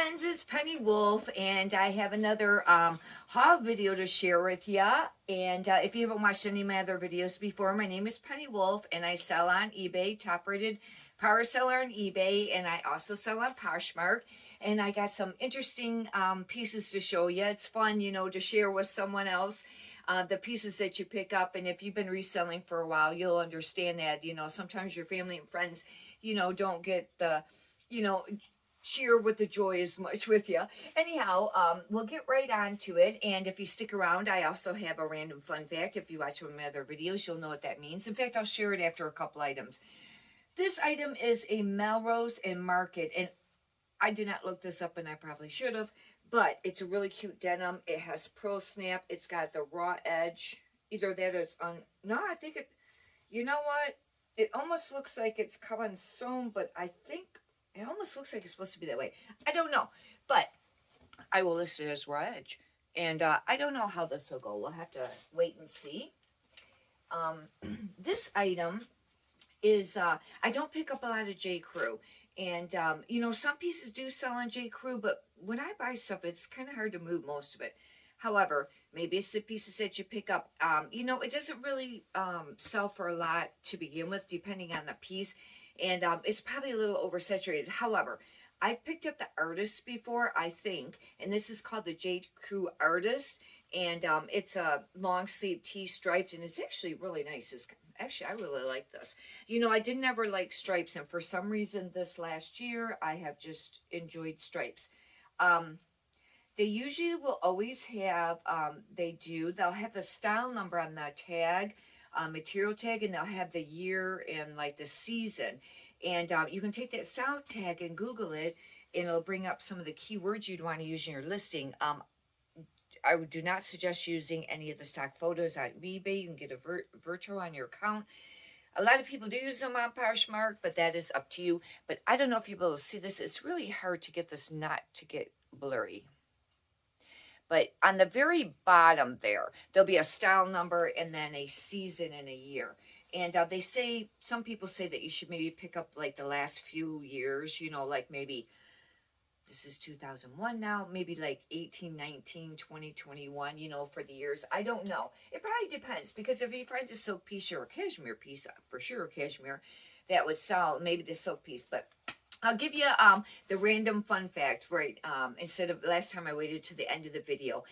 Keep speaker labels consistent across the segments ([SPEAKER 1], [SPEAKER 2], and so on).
[SPEAKER 1] friends, it's Penny Wolfe, and I have another haul video to share with you. And if you haven't watched any of my other videos before, my name is Penny Wolfe, and I sell on eBay, top-rated power seller on eBay, and I also sell on Poshmark. And I got some interesting pieces to show you. It's fun, you know, to share with someone else the pieces that you pick up. And if you've been reselling for a while, you'll understand that, you know, sometimes your family and friends, you know, don't get the, you know, share with the joy as much with you. Anyhow, we'll get right on to it. And if you stick around, I also have a random fun fact. If you watch one of my other videos, you'll know what that means. In fact, I'll share it after a couple items. This item is a Melrose and Market, and I did not look this up, and I probably should have, but it's a really cute denim. It has pearl snap. It's got the raw edge. Either that or it's on. No, I think it, you know what? It almost looks like it's coming sewn, but I think it almost looks like it's supposed to be that way. I don't know, but I will list it as raw edge. And I don't know how this will go. We'll have to wait and see. This item is, I don't pick up a lot of J. Crew. And, you know, some pieces do sell on J. Crew, but when I buy stuff, it's kind of hard to move most of it. However, maybe it's the pieces that you pick up. You know, it doesn't really sell for a lot to begin with, depending on the piece. And it's probably a little oversaturated. However, I picked up the Artist before, I think, and this is called the J. Crew Artist. And it's a long sleeve tee striped, and it's actually really nice. Actually, I really like this. You know, I didn't ever like stripes, and for some reason this last year, I have just enjoyed stripes. They usually will always have, they'll have the style number on the tag, material tag, and they'll have the year and like the season. And you can take that style tag and Google it, and it'll bring up some of the keywords you'd want to use in your listing. I do not suggest using any of the stock photos on eBay. You can get a virtual on your account. A lot of people do use them on Poshmark, but that is up to you. But I don't know if you'll be able to see this. It's really hard to get this not to get blurry. But on the very bottom there'll be a style number and then a season and a year. And they say, some people say that you should maybe pick up like the last few years, you know, like maybe this is 2001 now, maybe like 18, 19, 20, 21, you know, for the years. I don't know. It probably depends, because if you find a silk piece or a cashmere piece, for sure cashmere, that would sell maybe the silk piece. But I'll give you the random fun fact, right? Instead of last time I waited to the end of the video.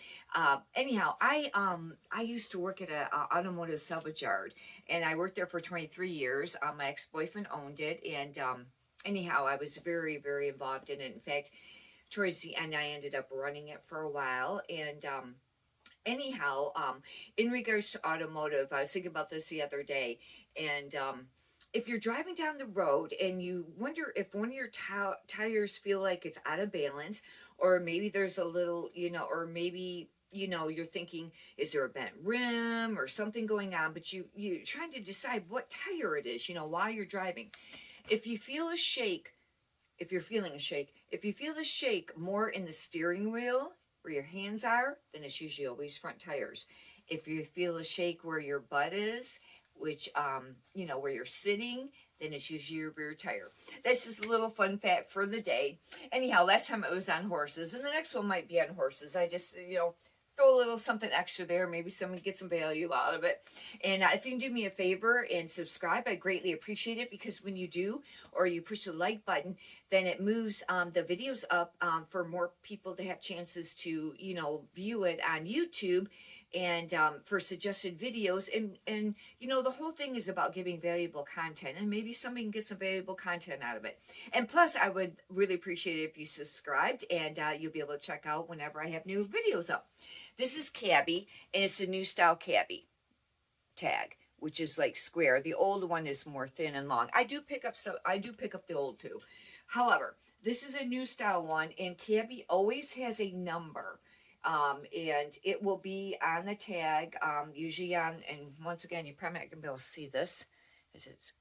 [SPEAKER 1] Anyhow, I used to work at an automotive salvage yard, and I worked there for 23 years. My ex-boyfriend owned it, and anyhow, I was very, very involved in it. In fact, towards the end, I ended up running it for a while. And anyhow, in regards to automotive, I was thinking about this the other day. And if you're driving down the road and you wonder if one of your tires feel like it's out of balance, or maybe there's a little, you know, or maybe, you know, you're thinking, is there a bent rim or something going on? But you're trying to decide what tire it is, you know, while you're driving. If you feel a shake, if you're feeling a shake, if you feel the shake more in the steering wheel where your hands are, then it's usually always front tires. If you feel a shake where your butt is, which, you know, where you're sitting, then it's usually your rear tire. That's just a little fun fact for the day. Anyhow, last time it was on horses, and the next one might be on horses. I just, you know, throw a little something extra there. Maybe someone gets some value out of it. And if you can do me a favor and subscribe, I greatly appreciate it, because when you do, or you push the like button, then it moves the videos up for more people to have chances to, you know, view it on YouTube, and for suggested videos. And you know, the whole thing is about giving valuable content, and maybe somebody can get some valuable content out of it. And plus, I would really appreciate it if you subscribed, and you'll be able to check out whenever I have new videos up. This is Cabbie, and it's a new style Cabbie tag, which is like square. The old one is more thin and long. I do pick up the old too. However, this is a new style one, and Cabbie always has a number. And it will be on the tag, usually on, and once again, you probably not gonna be able to see this, as it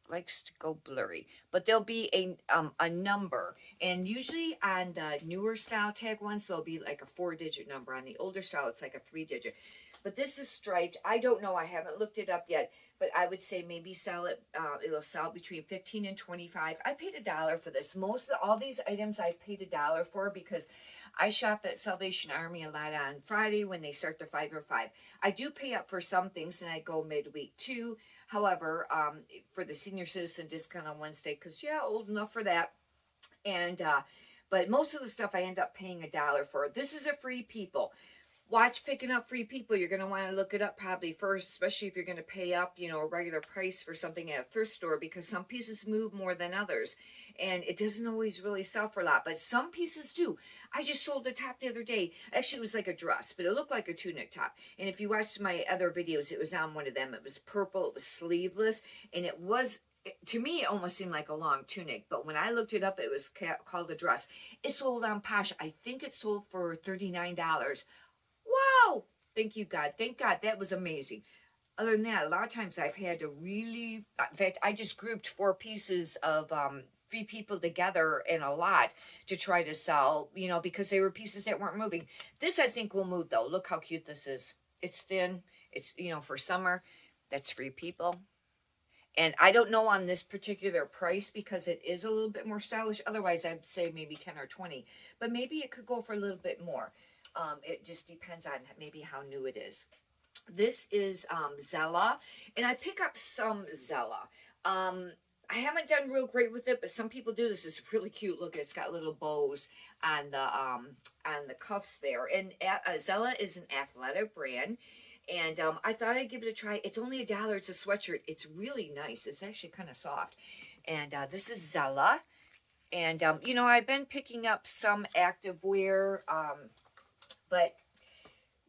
[SPEAKER 1] likes to go blurry, but there'll be a number, and usually on the newer style tag ones, there'll be like a 4-digit number. On the older style, it's like a 3-digit. But this is striped. I don't know. I haven't looked it up yet. But I would say maybe sell it. It'll sell between 15 and 25. I paid $1 for this. All these items I paid $1 for because I shop at Salvation Army a lot on Friday when they start their 5 or 5. I do pay up for some things and I go midweek too. However, for the senior citizen discount on Wednesday, because yeah, old enough for that. And but most of the stuff I end up paying $1 for. This is a Free People. Watch Picking Up Free People. You're going to want to look it up probably first, especially if you're going to pay up, a regular price for something at a thrift store, because some pieces move more than others. And it doesn't always really sell for a lot, but some pieces do. I just sold a top the other day. Actually, it was like a dress, but it looked like a tunic top. And if you watched my other videos, it was on one of them. It was purple. It was sleeveless. And it was, to me, it almost seemed like a long tunic. But when I looked it up, it was called a dress. It sold on Posh. I think it sold for $39. Wow! Thank you, God. Thank God. That was amazing. Other than that, a lot of times I've had to really... In fact, I just grouped 4 pieces of Free People together in a lot to try to sell, because they were pieces that weren't moving. This, I think, will move, though. Look how cute this is. It's thin. It's, for summer. That's Free People. And I don't know on this particular price because it is a little bit more stylish. Otherwise, I'd say maybe 10 or 20. But maybe it could go for a little bit more. It just depends on maybe how new it is. This is Zella, and I pick up some Zella. I haven't done real great with it, but some people do. This is really cute. Look, it's got little bows on the cuffs there. And Zella is an athletic brand, and I thought I'd give it a try. It's only $1. It's a sweatshirt. It's really nice. It's actually kind of soft. And this is Zella, and I've been picking up some activewear. But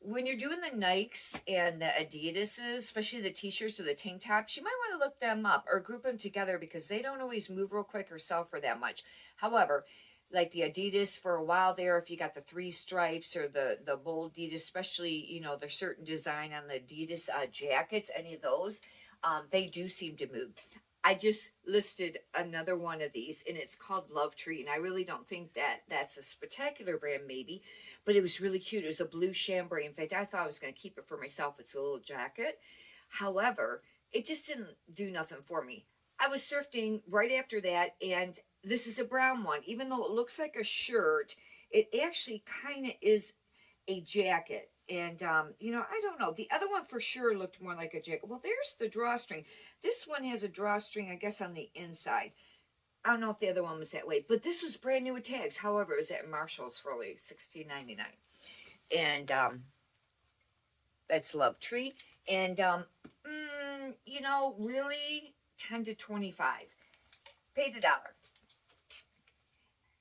[SPEAKER 1] when you're doing the Nikes and the Adidases, especially the t-shirts or the tank tops, you might want to look them up or group them together because they don't always move real quick or sell for that much. However, like the Adidas for a while there, if you got the 3 stripes or the bold Adidas, especially, there's certain design on the Adidas jackets, any of those, they do seem to move. I just listed another one of these, and it's called Love Tree, and I really don't think that's a spectacular brand, maybe, but it was really cute. It was a blue chambray. In fact, I thought I was going to keep it for myself. It's a little jacket. However, it just didn't do nothing for me. I was thrifting right after that, and this is a brown one. Even though it looks like a shirt, it actually kind of is a jacket. And, I don't know. The other one for sure looked more like a jacket. Well, there's the drawstring. This one has a drawstring, I guess, on the inside. I don't know if the other one was that way. But this was brand new with tags. However, it was at Marshall's for only $16.99. And that's Love Tree. And, really, 10 to 25. Paid $1.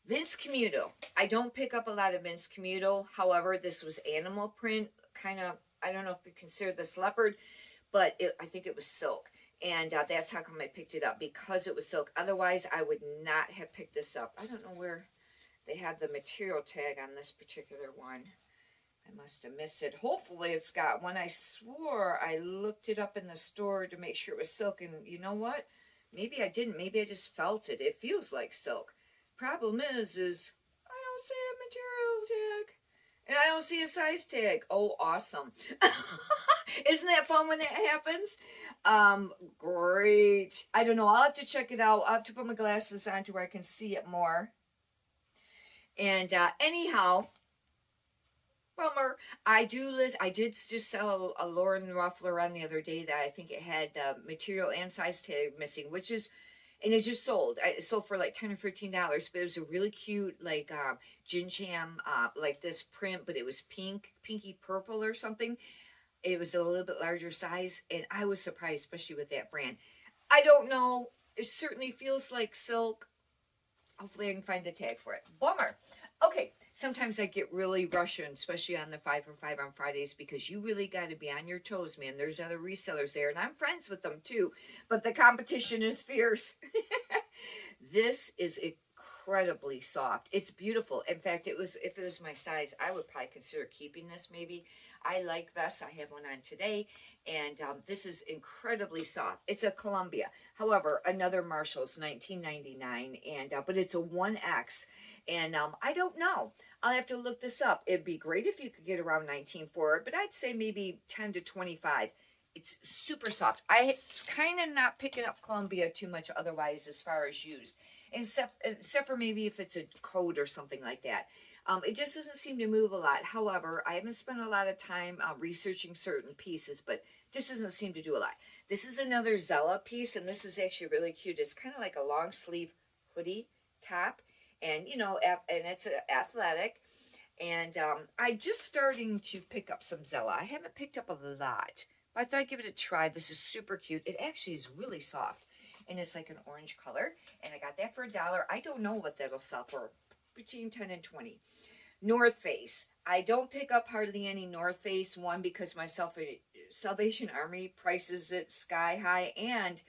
[SPEAKER 1] Vince Camuto. I don't pick up a lot of Vince Camuto. However, this was animal print. Kind of, I don't know if you consider this leopard, but I think it was silk. And that's how come I picked it up, because it was silk. Otherwise, I would not have picked this up. I don't know where they had the material tag on this particular one. I must have missed it. Hopefully, it's got one. I swore I looked it up in the store to make sure it was silk. And you know what? Maybe I didn't. Maybe I just felt it. It feels like silk. Problem is I don't see a material tag. And I don't see a size tag. Oh, awesome. Isn't that fun when that happens? Great. I don't know. I'll have to check it out. I'll have to put my glasses on to where I can see it more. And anyhow, bummer. I did just sell a Lauren ruffler on the other day that I think it had material and size tag missing, which is... And it just sold. It sold for like $10 or $15, but it was a really cute, like, gin jam, like this print, but it was pinky purple or something. It was a little bit larger size, and I was surprised, especially with that brand. I don't know. It certainly feels like silk. Hopefully I can find a tag for it. Bummer. Okay, sometimes I get really Russian, especially on the 5 for 5 on Fridays, because you really got to be on your toes, man. There's other resellers there, and I'm friends with them too, but the competition is fierce. This is incredibly soft. It's beautiful. In fact, if it was my size, I would probably consider keeping this maybe. I like vests. I have one on today, and this is incredibly soft. It's a Columbia. However, another Marshall's, $19.99, and but it's a 1X. And I don't know. I'll have to look this up. It'd be great if you could get around 19 for it, but I'd say maybe 10 to 25. It's super soft. I kind of not picking up Columbia too much otherwise as far as used, except for maybe if it's a coat or something like that. It just doesn't seem to move a lot. However, I haven't spent a lot of time researching certain pieces, but just doesn't seem to do a lot. This is another Zella piece, and this is actually really cute. It's kind of like a long sleeve hoodie top, and and it's athletic. And I'm just starting to pick up some Zella. I haven't picked up a lot, but I thought I'd give it a try. This is super cute. It actually is really soft, and it's like an orange color. And I got that for $1. I don't know what that'll sell for, between 10 and 20. North Face. I don't pick up hardly any North Face. One, because my Salvation Army prices it sky high, and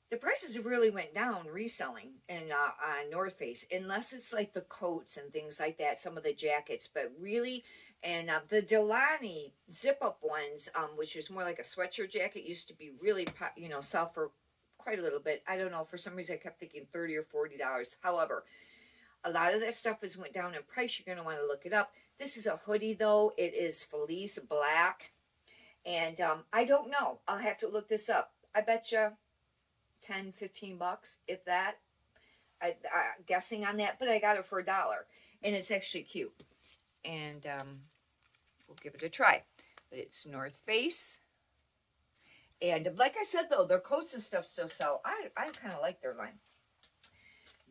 [SPEAKER 1] the prices have really went down reselling on North Face, unless it's like the coats and things like that, some of the jackets. But really, and the Delani zip-up ones, which is more like a sweatshirt jacket, used to be really, sell for quite a little bit. I don't know, for some reason I kept thinking $30 or $40. However, a lot of that stuff has went down in price. You're going to want to look it up. This is a hoodie, though. It is fleece black. And I don't know. I'll have to look this up. I bet you 10, 15 bucks, if that. I'm guessing on that. But I got it for $1. And it's actually cute. And we'll give it a try. But it's North Face. And like I said, though, their coats and stuff still sell. I kind of like their line.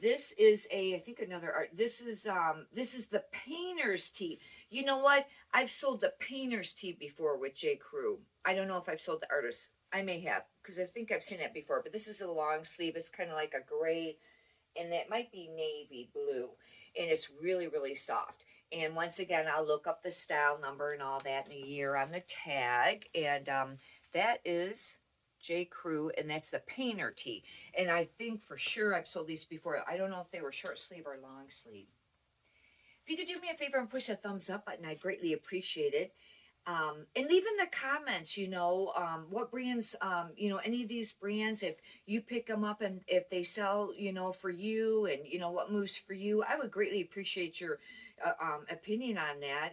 [SPEAKER 1] This is I think another art. This is the painter's tee. You know what? I've sold the painter's tee before with J. Crew. I don't know if I've sold the artist. I may have, because I think I've seen it before. But this is a long sleeve. It's kind of like a gray, and that might be navy blue. And it's really, really soft. And once again, I'll look up the style number and all that, and the year on the tag. And that is J. Crew, and that's the painter tee. And I think for sure I've sold these before. I don't know if they were short sleeve or long sleeve. If you could do me a favor and push a thumbs up button, I'd greatly appreciate it. And leave in the comments, what brands, any of these brands, if you pick them up and if they sell, for you, and, what moves for you. I would greatly appreciate your opinion on that,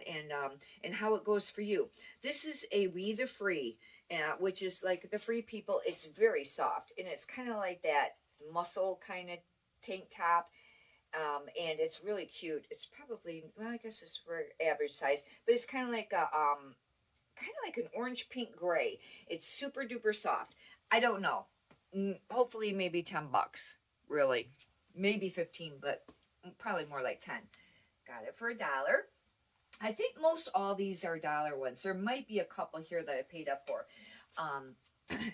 [SPEAKER 1] and how it goes for you. This is a We the Free, which is like the Free People. It's very soft, and it's kind of like that muscle kind of tank top. And it's really cute. It's probably, well, I guess it's for average size, but it's kind of like an orange pink gray. It's super duper soft. I don't know. Hopefully maybe 10 bucks, really. Maybe 15, but probably more like 10. Got it for $1. I think most all these are $1 ones. There might be a couple here that I paid up for.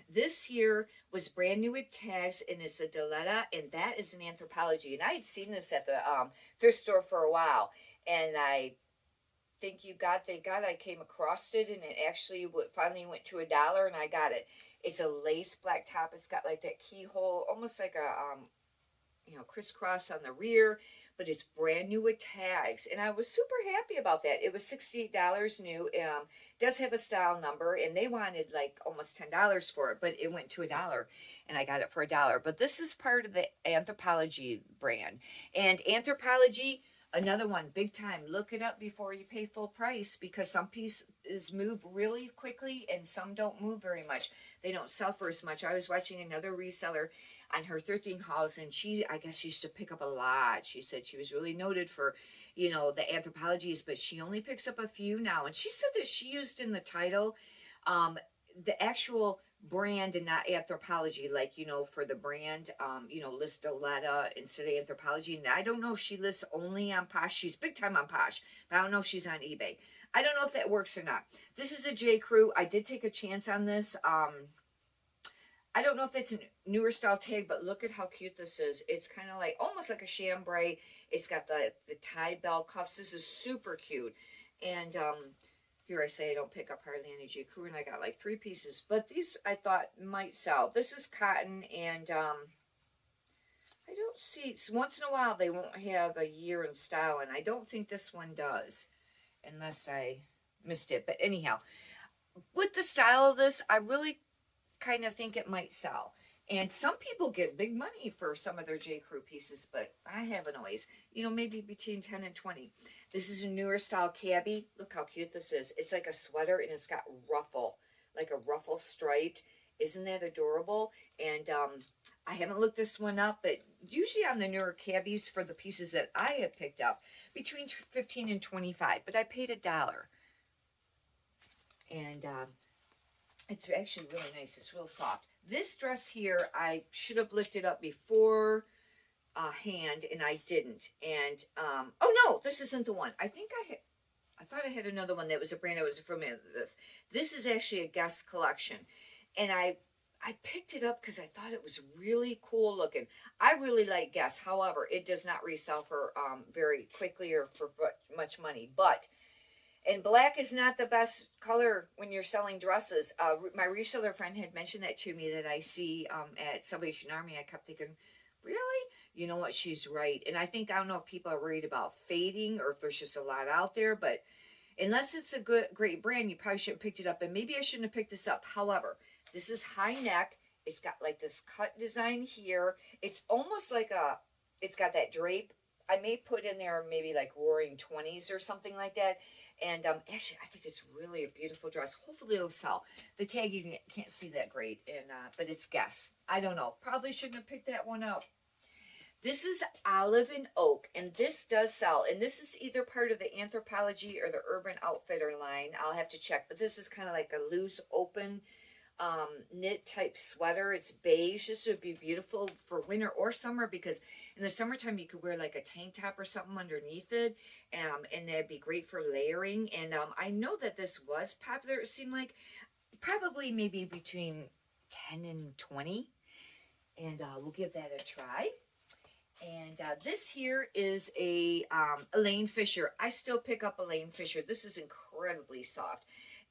[SPEAKER 1] This here was brand new with tags, and it's a Deletta, and that is an Anthropologie. And I had seen this at the thrift store for a while, and I think thank God I came across it, and it actually finally went to $1, and I got it. It's a lace black top. It's got like that keyhole, almost like a crisscross on the rear, but it's brand new with tags, and I was super happy about that. It was $68 new. Does have a style number, and they wanted like almost $10 for it, but it went to $1, and I got it for $1. But this is part of the Anthropologie brand, and Anthropologie, another one, big time. Look it up before you pay full price, because some pieces move really quickly and some don't move very much. They don't sell for as much. I was watching another reseller on her thrifting hauls, and I guess she used to pick up a lot. She said she was really noted for, the Anthropologies, but she only picks up a few now. And she said that she used in the title the actual brand and not Anthropologie, like, for the brand, list Deletta instead of Anthropologie. And I don't know if she lists only on Posh. She's big time on Posh, but I don't know if she's on eBay. I don't know if that works or not. This is a J. Crew. I did take a chance on this. I don't know if that's a newer style tag, but look at how cute this is. It's kind of like, almost like a chambray. It's got the tie bell cuffs. This is super cute. And here I say I don't pick up hardly any J. Crew, and I got like 3 pieces. But these I thought might sell. This is cotton, and I don't see, once in a while they won't have a year in style, and I don't think this one does, unless I missed it. But anyhow, with the style of this, I really kind of think it might sell. And some people get big money for some of their J. Crew pieces, but I haven't always. Maybe between 10 and 20. This is a newer style cabbie. Look how cute this is. It's like a sweater and it's got ruffle, like a ruffle striped. Isn't that adorable? And I haven't looked this one up, but usually on the newer cabbies for the pieces that I have picked up, between 15 and 25, but I paid $1. And it's actually really nice. It's real soft. This dress here, I should have looked it up before hand, and I didn't. And oh no, this isn't the one. I thought I had another one that was a brand I was familiar with. This is actually a Guess collection, and I picked it up because I thought it was really cool looking. I really like Guess. However, it does not resell for very quickly or for much money, but. And black is not the best color when you're selling dresses. My reseller friend had mentioned that to me that I see at Salvation Army. I kept thinking, really? You know what? She's right. And I don't know if people are worried about fading or if there's just a lot out there. But unless it's a great brand, you probably shouldn't have picked it up. And maybe I shouldn't have picked this up. However, this is high neck. It's got like this cut design here. It's almost like it's got that drape. I may put in there maybe like Roaring 20s or something like that. And actually, I think it's really a beautiful dress. Hopefully, it'll sell. The tag, you can't see that great, but it's Guess. I don't know. Probably shouldn't have picked that one up. This is Olive and Oak, and this does sell. And this is either part of the Anthropology or the Urban Outfitter line. I'll have to check. But this is kind of like a loose, open knit type sweater. It's beige. This would be beautiful for winter or summer because in the summertime you could wear like a tank top or something underneath it, and that'd be great for layering. And I know that this was popular. It seemed like probably maybe between 10 and 20, and we'll give that a try. And this here is a Elaine Fisher. I still pick up Elaine Fisher. This is incredibly soft.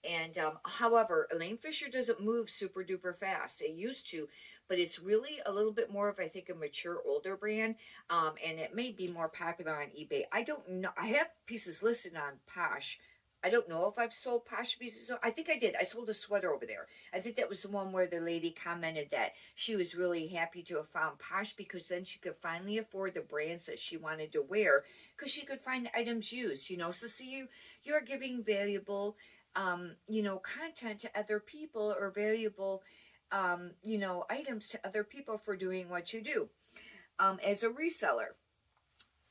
[SPEAKER 1] And however, Elaine Fisher doesn't move super duper fast. It used to, but it's really a little bit more of, I think, a mature, older brand. And it may be more popular on eBay. I don't know. I have pieces listed on Posh. I don't know if I've sold Posh pieces. I think I did. I sold a sweater over there. I think that was the one where the lady commented that she was really happy to have found Posh because then she could finally afford the brands that she wanted to wear because she could find the items used, So see, you're giving valuable content to other people or valuable, items to other people for doing what you do as a reseller.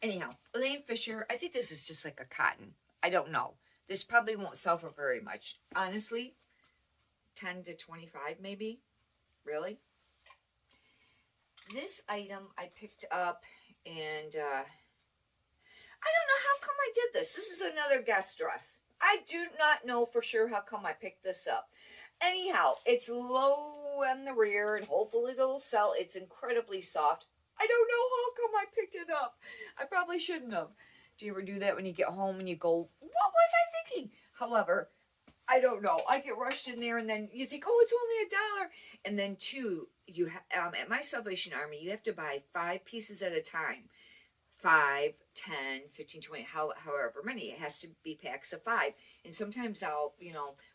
[SPEAKER 1] Anyhow, Elaine Fisher, I think this is just like a cotton. I don't know. This probably won't sell for very much. Honestly, 10 to 25 maybe. Really? This item I picked up and I don't know how come I did this. This is another Guess dress. I do not know for sure how come I picked this up. Anyhow, it's low in the rear and hopefully it'll sell. It's incredibly soft. I don't know how come I picked it up. I probably shouldn't have. Do you ever do that when you get home and you go, what was I thinking? However, I don't know. I get rushed in there and then you think, oh, it's only $1. And then at my Salvation Army, you have to buy 5 pieces at a time. 5, 10, 15, 20, however many. It has to be packs of 5. And sometimes I'll,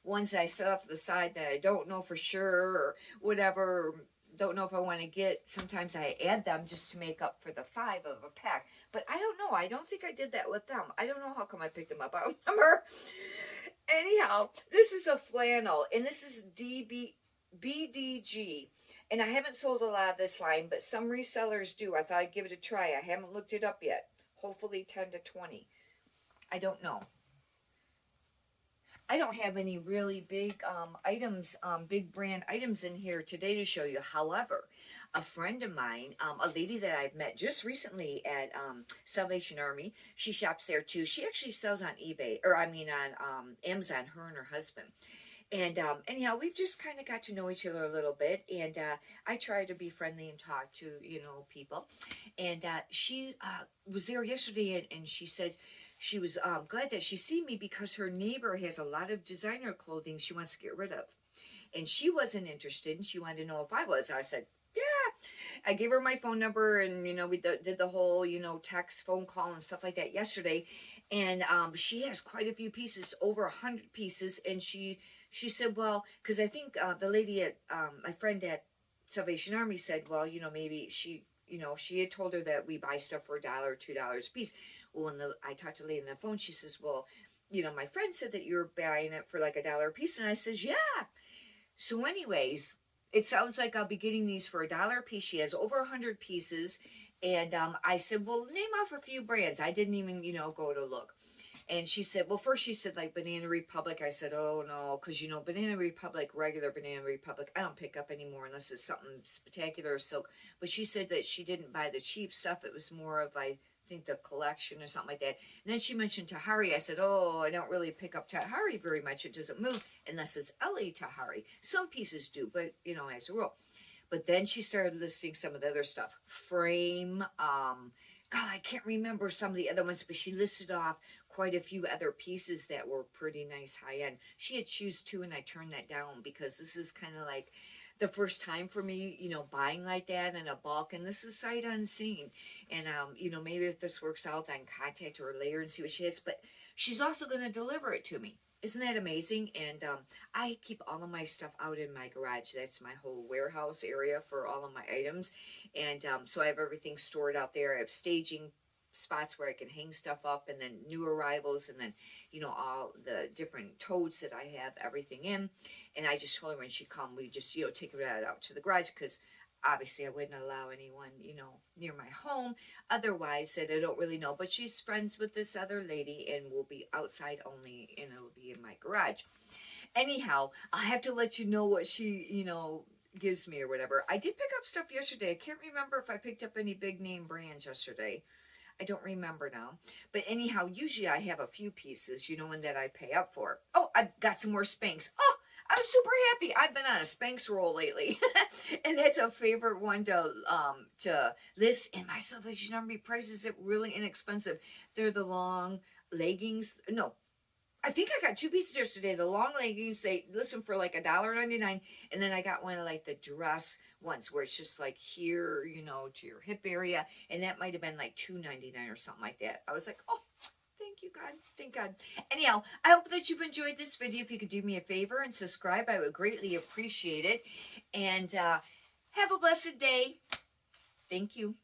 [SPEAKER 1] ones that I set off to the side that I don't know for sure or whatever, or don't know if I want to get. Sometimes I add them just to make up for the 5 of a pack. But I don't know. I don't think I did that with them. I don't know how come I picked them up. I don't remember. Anyhow, this is a flannel, and this is BDG. And I haven't sold a lot of this line, but some resellers do. I thought I'd give it a try. I haven't looked it up yet. Hopefully 10 to 20. I don't know. I don't have any really big items, big brand items in here today to show you. However, a friend of mine, a lady that I've met just recently at Salvation Army, she shops there too. She actually sells on eBay, on Amazon, her and her husband. And anyhow, we've just kind of got to know each other a little bit. And I try to be friendly and talk to, people. And she was there yesterday and she said she was glad that she seen me because her neighbor has a lot of designer clothing she wants to get rid of. And she wasn't interested and she wanted to know if I was. I said, yeah. I gave her my phone number and, we did the whole, text, phone call and stuff like that yesterday. And she has quite a few pieces, over 100 pieces. And she said, well, because I think the lady at my friend at Salvation Army said, well, maybe she had told her that we buy stuff for $1 or $2 a piece. Well, when I talked to the lady on the phone, she says, well, my friend said that you're buying it for like $1 a piece. And I says, yeah. So anyways, it sounds like I'll be getting these for $1 a piece. She has over 100 pieces. And I said, well, name off a few brands. I didn't even, go to look. And she said, well, first she said like Banana Republic. I said, oh no, because Banana Republic, regular Banana Republic, I don't pick up anymore unless it's something spectacular or silk. But she said that she didn't buy the cheap stuff. It was more of, I think, the collection or something like that. And then she mentioned Tahari. I said, oh, I don't really pick up Tahari very much. It doesn't move unless it's LA Tahari. Some pieces do, but as a rule. But then she started listing some of the other stuff. Frame, God, I can't remember some of the other ones, but she listed off quite a few other pieces that were pretty nice high end. She had shoes too, and I turned that down because this is kind of like the first time for me, buying like that in a bulk, and this is sight unseen. And maybe if this works out, I can contact her later and see what she has. But she's also going to deliver it to me. Isn't that amazing? And I keep all of my stuff out in my garage. That's my whole warehouse area for all of my items. And so I have everything stored out there. I have staging spots where I can hang stuff up, and then new arrivals, and then all the different totes that I have everything in. And I just told her when she come, we just take that out to the garage, because obviously I wouldn't allow anyone near my home otherwise that I don't really know. But she's friends with this other lady, and we'll be outside only, and it'll be in my garage. Anyhow, I have to let you know what she gives me or whatever. I did pick up stuff yesterday. I can't remember if I picked up any big name brands yesterday. I don't remember now. But anyhow, usually I have a few pieces, and that I pay up for. Oh, I've got some more Spanx. Oh, I'm super happy. I've been on a Spanx roll lately. And that's a favorite one to list. And my Salvation Army prices it really inexpensive. They're the long leggings. No, I think I got 2 pieces yesterday. The long leggings, they listen for like $1.99. And then I got one of like the dress ones where it's just like here, to your hip area. And that might have been like $2.99 or something like that. I was like, oh, thank you, God. Thank God. Anyhow, I hope that you've enjoyed this video. If you could do me a favor and subscribe, I would greatly appreciate it. And have a blessed day. Thank you.